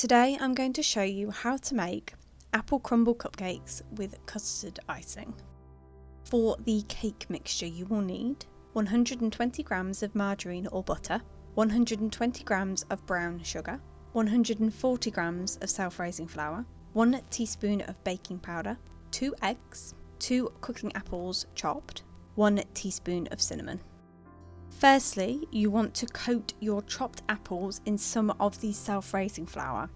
Today I'm going to show you how to make apple crumble cupcakes with custard icing. For the cake mixture you will need 120 grams of margarine or butter, 120 grams of brown sugar, 140 grams of self-raising flour, 1 teaspoon of baking powder, 2 eggs, 2 cooking apples chopped, 1 teaspoon of cinnamon. Firstly, you want to coat your chopped apples in some of the self-raising flour.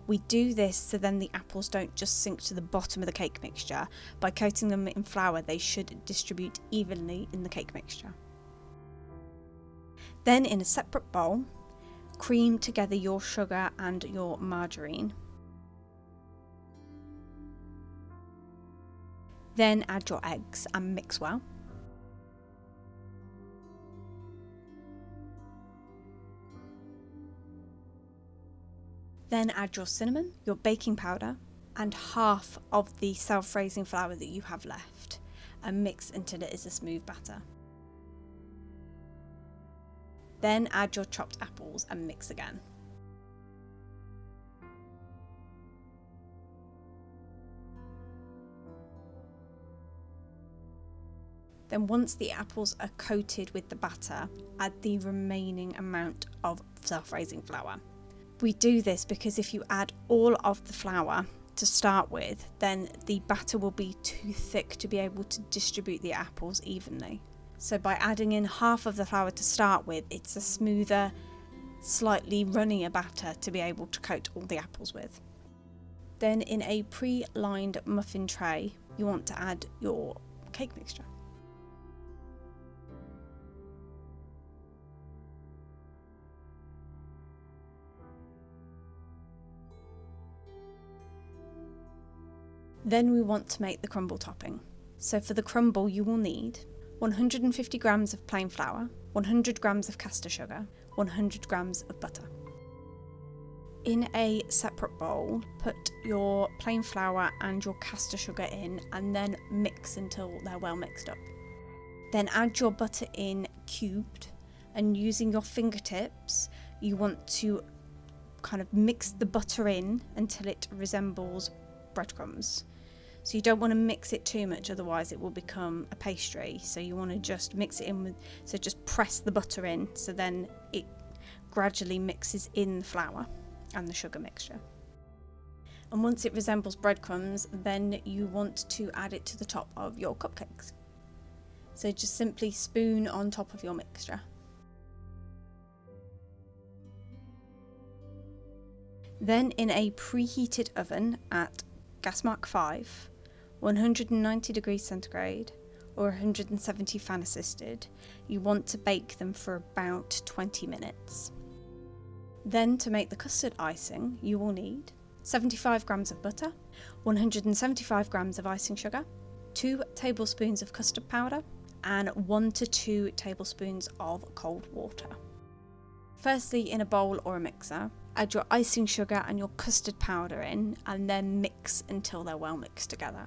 We do this so then the apples don't just sink to the bottom of the cake mixture. By coating them in flour, they should distribute evenly in the cake mixture. Then in a separate bowl, cream together your sugar and your margarine. Then add your eggs and mix well. Then add your cinnamon, your baking powder, and half of the self-raising flour that you have left, and mix until it is a smooth batter. Then add your chopped apples and mix again. Then once the apples are coated with the batter, add the remaining amount of self-raising flour. We do this because if you add all of the flour to start with, then the batter will be too thick to be able to distribute the apples evenly. So by adding in half of the flour to start with, it's a smoother, slightly runnier batter to be able to coat all the apples with. Then in a pre-lined muffin tray, you want to add your cake mixture. Then we want to make the crumble topping. So for the crumble you will need 150 grams of plain flour, 100 grams of caster sugar, 100 grams of butter. In a separate bowl, put your plain flour and your caster sugar in and then mix until they're well mixed up. Then add your butter in cubed, and using your fingertips you want to kind of mix the butter in until it resembles breadcrumbs. So you don't want to mix it too much, otherwise it will become a pastry. So you want to just mix it in with, so just press the butter in, so then it gradually mixes in the flour and the sugar mixture. And once it resembles breadcrumbs, then you want to add it to the top of your cupcakes. So just simply spoon on top of your mixture. Then in a preheated oven at gas mark 5, 190 degrees centigrade or 170 fan assisted, you want to bake them for about 20 minutes. Then to make the custard icing you will need 75 grams of butter, 175 grams of icing sugar, 2 tablespoons of custard powder and 1 to 2 tablespoons of cold water. Firstly, in a bowl or a mixer, add your icing sugar and your custard powder in and then mix until they're well mixed together.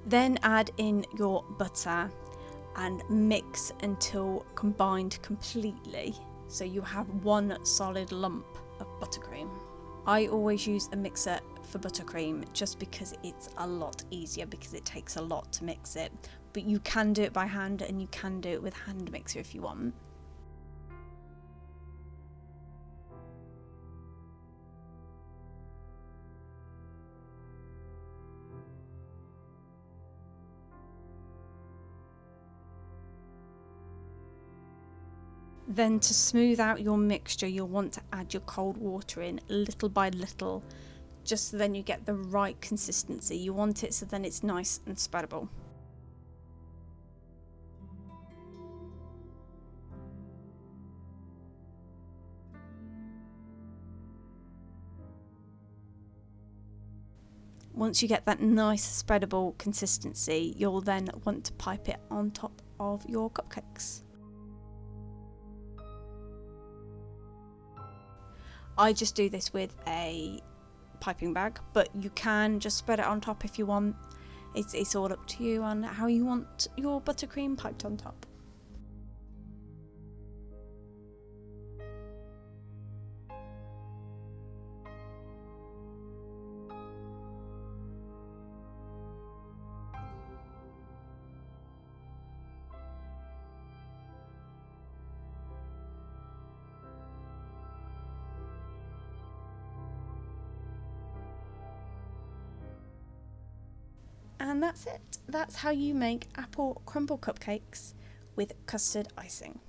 Then add in your butter and mix until combined completely, so you have one solid lump of buttercream. I always use a mixer for buttercream just because it's a lot easier, because it takes a lot to mix it, but you can do it by hand and you can do it with hand mixer if you want. Then to smooth out your mixture, you'll want to add your cold water in little by little, just so then you get the right consistency. You want it so then it's nice and spreadable. Once you get that nice spreadable consistency, you'll then want to pipe it on top of your cupcakes. I just do this with a piping bag, but you can just spread it on top if you want. It's all up to you on how you want your buttercream piped on top. And that's it. That's how you make apple crumble cupcakes with custard icing.